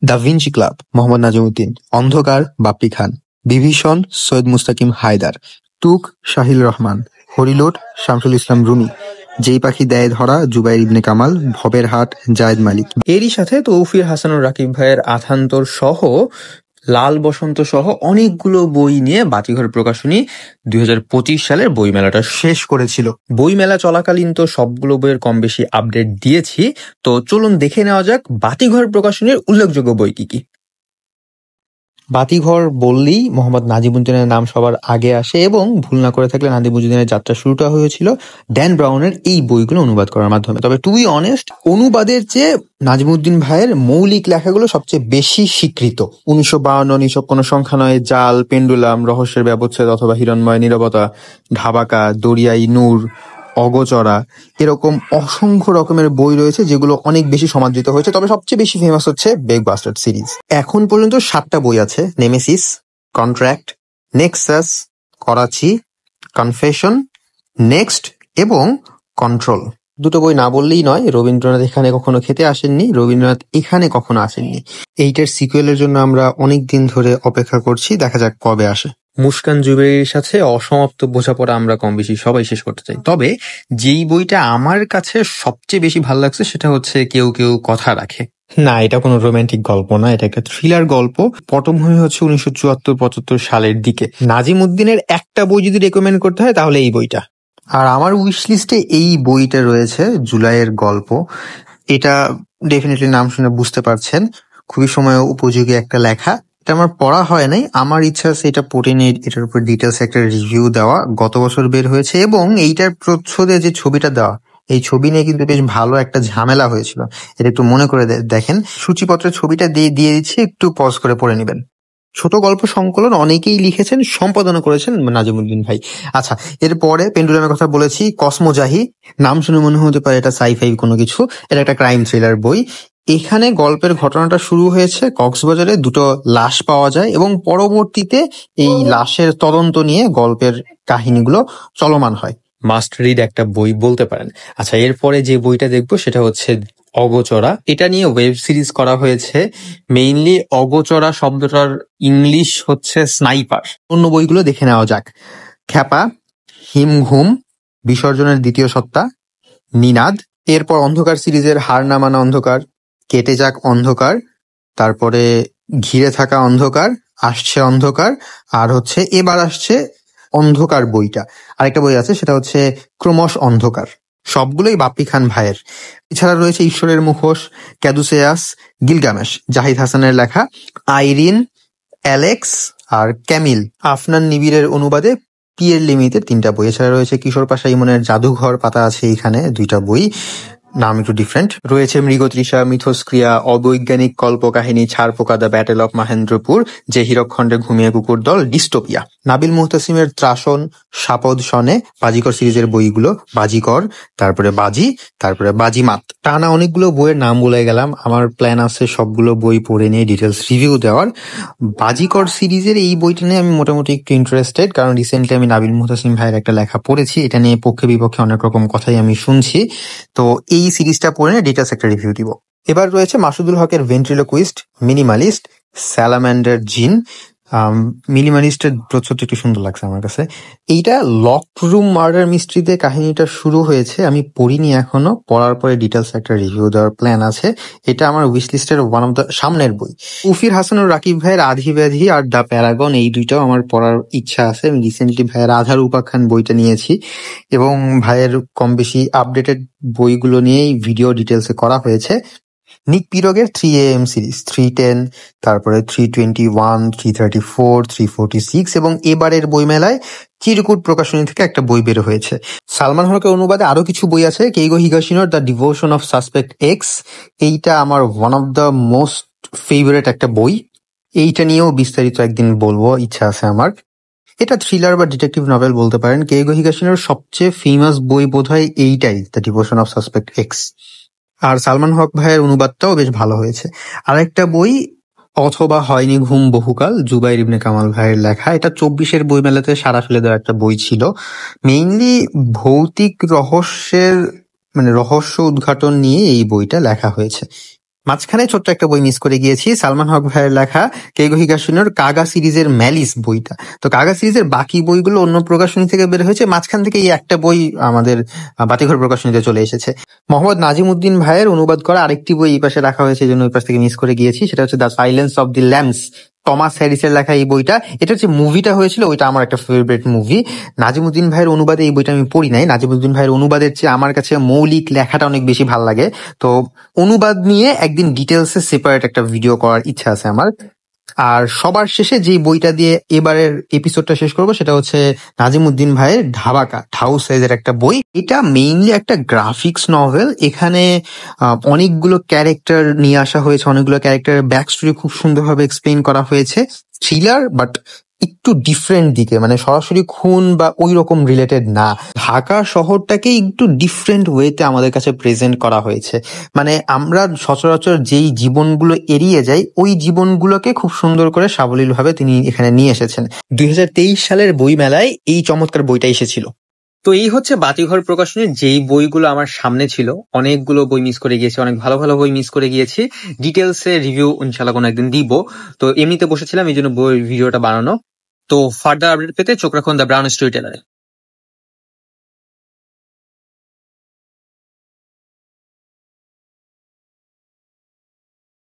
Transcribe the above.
The Vinci club Mohammad Nazimuddin, অন্ধকার বাপ্পি খান, বিভীষণ সৈয়দ মুস্তাকিম হায়দার, টুক শাহিল রহমান, হরিলোট শামসুল ইসলাম রুমি, যেই পাখি দেয় ধরা জুবাইর ইবনে কামাল, ভবের হাট জায়েদ মালিক। এরই সাথে তৌফির হাসানুর রাকিব ভাইয়ের আথান্তর সহ লাল বসন্ত সহ অনেকগুলো বই নিয়ে বাতিঘর প্রকাশনী 2025 সালের বইমেলাটা শেষ করেছিল। বইমেলা চলাকালীন তো সবগুলো বইয়ের কম বেশি আপডেট দিয়েছি, তো চলুন দেখে নেওয়া যাক বাতিঘর প্রকাশনীর উল্লেখযোগ্য বই কি কি। বাতিঘর বললেই মোহাম্মদ নাজিমুদ্দিনের নাম সবার আগে আসে, এবং ভুল না করে থাকলে নাজিমুদ্দিনের যাত্রা শুরুটা হয়েছিল ড্যান ব্রাউনের এই বইগুলো অনুবাদ করার মাধ্যমে। তবে টু বি অনেস্ট, অনুবাদের চেয়ে নাজিমুদ্দিন ভাইয়ের মৌলিক লেখাগুলো সবচেয়ে বেশি স্বীকৃত। 1952, নিছক কোনো সংখ্যা নয়, জাল, পেন্ডুলাম, রহস্যের ব্যবচ্ছেদ অথবা হিরণময় নীরবতা, ঢাবাকা, দরিয়াই নূর, অগচরা, এরকম অসংখ্য রকমের বই রয়েছে যেগুলো অনেক বেশি সমাদৃত হয়েছে। তবে সবচেয়ে বেশি ফেমাস হচ্ছে বেগ বাস্টার্ড সিরিজ। এখন পর্যন্ত 7টা বই আছে: Nemesis, contract, Nexus, Karachi, confession, next এবং কন্ট্রোল। দুটো বই না বললেই নয়, রবীন্দ্রনাথ এখানে কখনো খেতে আসেননি, রবীন্দ্রনাথ এখানে কখনো আসেননি। এইটার সিকুয়েলের জন্য আমরা অনেক দিন ধরে অপেক্ষা করছি, দেখা যাক কবে আসে। মুস্কান জুবেরির সাথে অসমাপ্ত বোঝাপড়া আমরা কম বেশি সবাই শেষ করতে চাই। তবে যেই বইটা আমার কাছে সবচেয়ে বেশি ভালো লাগছে সেটা হচ্ছে কেউ কেউ কথা রাখে। না, এটা কোনো রোমান্টিক গল্প না, এটা একটা থ্রিলার গল্প। পটভূমি হচ্ছে 1974-75 সালের দিকে। নাজিমুদ্দিনের একটা বই যদি রেকমেন্ড করতে হয় তাহলে এই বইটা। আর আমার উইশ লিস্টে এই বইটা রয়েছে, জুলাইয়ের গল্প। এটা ডেফিনেটলি নাম শুনে বুঝতে পারছেন, খুবই সময় উপযোগী একটা লেখা। এটা আমার পড়া হয় নাই, আমার ইচ্ছা আছে এটা পড়ে নিয়ে এটার উপর ডিটেলস একটা রিভিউ দেওয়া। গত বছর বের হয়েছে, এবং এইটার প্রচ্ছদে যে ছবিটা দেওয়া, এই ছবি নিয়ে কিন্তু বেশ ভালো একটা ঝামেলা হয়েছিল। এটা একটু মনে করে দেখেন। সূচিপত্রের ছবিটা দিয়ে দিচ্ছি, একটু পজ করে পড়ে নেবেন। ছোট গল্প সংকলন অনেকেই লিখেছেন, সম্পাদনা করেছেন নাজিমুদ্দিন ভাই। আচ্ছা, এরপরে পেন্ডুলামের কথা বলেছি, কসমোজাহি। নাম শুনে মনে হতে পারে এটা সাইফাই কোনো কিছু, এটা একটা ক্রাইম থ্রিলার বই। এখানে গল্পের ঘটনাটা শুরু হয়েছে কক্সবাজারে, দুটো লাশ পাওয়া যায় এবং পরবর্তীতে এই লাশের তদন্ত নিয়ে গল্পের কাহিনীগুলো চলমান হয়। মাস্ট রিড একটা বই বলতে পারেন। আচ্ছা, এরপরে যে বইটা দেখবো সেটা হচ্ছে অগোচরা। এটা নিয়ে ওয়েব সিরিজ করা হয়েছে। মেইনলি অগোচরা শব্দটার ইংলিশ হচ্ছে স্নাইপার। অন্য বইগুলো দেখে নেওয়া যাক: খ্যাপা, হিমঘুম, বিসর্জনের দ্বিতীয় সত্তা, নিনাদ। এরপর অন্ধকার সিরিজের হার না মানা অন্ধকার, কেটে যাক অন্ধকার, তারপরে ঘিরে থাকা অন্ধকার, আসছে অন্ধকার, আর হচ্ছে এবার আসছে অন্ধকার বইটা। আরেকটা বই আছে, সেটা হচ্ছে ক্রমশ অন্ধকার। সবগুলোই বাপ্পি খান ভাইয়ের। এছাড়া রয়েছে ঈশ্বরের মুখোশ, ক্যাদুসেয়াস, গিলগামেশ, জাহিদ হাসানের লেখা, আইরিন, অ্যালেক্স আর ক্যামিল। আফনান নিবিড়ের অনুবাদে পিয়ের লিমিতের 3টা বই। এছাড়া রয়েছে কিশোর পাশা ইমনের জাদুঘর পাতা আছে এখানে 2টা বই, নাম একটু ডিফারেন্ট। রয়েছে মৃগতৃষা, মিথস্ক্রিয়া, অবৈজ্ঞানিক কল্পকাহিনী, ছারপোকা, দ্য ব্যাটেল অফ মাহেন্দ্রপুর, যে হীরকখণ্ডে ঘুমিয়ে কুকুর দল, ডিস্টোপিয়া। নাবিল মুহতাসিমের ত্রাসন, সাপদ সনে, বাজিকর সিরিজের বইগুলো, বাজিকর, তারপরে বাজি, তারপরে বাজিমাত। টানা অনেকগুলো বইয়ের নাম বলে গেলাম। আমার প্ল্যান আছে সবগুলো বই পড়ে নিয়ে ডিটেলস রিভিউ দেওয়ার। বাজিকর সিরিজের এই বইটা নিয়ে আমি মোটামুটি একটু ইন্টারেস্টেড, কারণ রিসেন্টলি আমি নাবিল মুহতাসিম ভাইয়ের একটা লেখা পড়েছি। এটা নিয়ে পক্ষে বিপক্ষে অনেক রকম কথাই আমি শুনছি, তো এই সিরিজটা পড়ে নিয়ে ডিটেলস একটা রিভিউ দিব। এবার রয়েছে মাসুদুল হকের ভেন্ট্রিলোকুইস্ট, মিনিমালিস্ট, স্যালামান্ডার জিন। মিনিমালিস্টের প্রচ্ছদটা একটু সুন্দর লাগছে আমার কাছে। এইটা লক রুম মার্ডার মিস্ট্রিতে কাহিনীটা শুরু হয়েছে, আমি পড়িনি এখনো, পড়ার পরে ডিটেলস একটা রিভিউ দেওয়ার প্ল্যান আছে। এটা আমার উইশ লিস্টের ওয়ান অফ দ্য সামনের বই। উফির হাসানুর রাকিব ভাইয়ের আধি ব্যাধি আর দ্য প্যারাগন, এই দুইটাও আমার পড়ার ইচ্ছা আছে। আমি রিসেন্টলি ভাইয়ের আধার উপাখ্যান বইটা নিয়েছি, এবং ভাইয়ের কম বেশি আপডেটেড বইগুলো নিয়েই ভিডিও ডিটেলসে করা হয়েছে। নিক পিরগের 3AM সিরিজ, 310, তারপরে 321, 334, 346, এবং এবারের বইমেলায় চিরকুট প্রকাশনী থেকে একটা বই বের হয়েছে। সালমান হকের অনুবাদে আরো কিছু বই আছে, কেইগো হিগাশিনোর the devotion of suspect X. এইটা আমার one of the most favourite একটা বই। এইটা নিয়েও বিস্তারিত একদিন বলবো, ইচ্ছা আছে আমার। এটা থ্রিলার বা ডিটেকটিভ নভেল বলতে পারেন। কেইগো হিগাশিনোর সবচেয়ে ফেমাস বই বোধহয় এইটাই, the devotion of suspect X. আর সালমান হক ভাইয়ের অনুবাদটাও বেশ ভালো হয়েছে। আরেকটা বই, অথবা হয়নি ঘুম বহুকাল, জুবাইর ইবনে কামাল ভাইয়ের লেখা। এটা 24-এর বইমেলাতে সাড়া ফেলে দেওয়া একটা বই ছিল। মেইনলি ভৌতিক রহস্যের, মানে রহস্য উদ্ঘাটন নিয়ে এই বইটা লেখা হয়েছে। মাঝখানে ছোট্ট একটা বই মিস করে গিয়েছি, সালমান হক ভাইয়ের লেখা কেইগো হিগাশিনোর কাগা সিরিজের ম্যালিস বইটা। তো কাগা সিরিজের বাকি বইগুলো অন্য প্রকাশনী থেকে বের হয়েছে, মাঝখান থেকে এই একটা বই আমাদের বাতিঘর প্রকাশনীতে চলে এসেছে। মোহাম্মদ নাজিম উদ্দিন ভাইয়ের অনুবাদ করা আরেকটি বই এই পাশে রাখা হয়েছে, এই জন্য ওই পাশ থেকে মিস করে গিয়েছি, সেটা হচ্ছে the silence of the lambs, Thomas হ্যারিসের লেখা এই বইটা। এটা হচ্ছে মুভিটা হয়েছিল, ওইটা আমার একটা ফেভারিট মুভি। নাজিমুদ্দিন ভাইয়ের অনুবাদে এই বইটা আমি পড়ি নাই, নাজিমুদ্দিন ভাইয়ের অনুবাদের চেয়ে আমার কাছে মৌলিক লেখাটা অনেক বেশি ভালো লাগে। তো অনুবাদ নিয়ে একদিন ডিটেলসে সেপারেট একটা ভিডিও করার ইচ্ছা আছে আমার। আর সবার শেষে যে বইটা দিয়ে এবারের এপিসোডটা শেষ করবো সেটা হচ্ছে নাজিমুদ্দিন ভাইয়ের ঢাবাকা, ঢাউ সাইজের একটা বই। এটা মেইনলি একটা গ্রাফিক্স নভেল। এখানে অনেকগুলো ক্যারেক্টার নিয়ে আসা হয়েছে, অনেকগুলো ক্যারেক্টারের ব্যাক স্টোরি খুব সুন্দরভাবে এক্সপ্লেইন করা হয়েছে। থ্রিলার বাট একটু ডিফারেন্ট দিকে, মানে সরাসরি খুন বা ওই রকম রিলেটেড না। ঢাকা শহরটাকে একটু ডিফারেন্ট ওয়েতে আমাদের কাছে প্রেজেন্ট করা হয়েছে। মানে আমরা সচরাচর যেই জীবনগুলো এড়িয়ে যাই, ওই জীবনগুলোকে খুব সুন্দর করে সাবলীলভাবে তিনি এখানে নিয়ে এসেছেন। 2023 সালের বই মেলায় এই চমৎকার বইটা এসেছিল। তো এই হচ্ছে বাতিঘর প্রকাশনীর যেই বইগুলো আমার সামনে ছিল। অনেকগুলো বই মিস করে গিয়েছি, অনেক ভালো ভালো বই মিস করে গিয়েছি। ডিটেলসে রিভিউ ইনশাল্লাহ কোনো একদিন দিব। তো এমনিতে বসেছিলাম, এই জন্য বই ভিডিওটা বানানো। তো ফার্দার আপডেট পেতে চোখ রাখুন দ্য ব্রাউন স্টোরি টেলারে।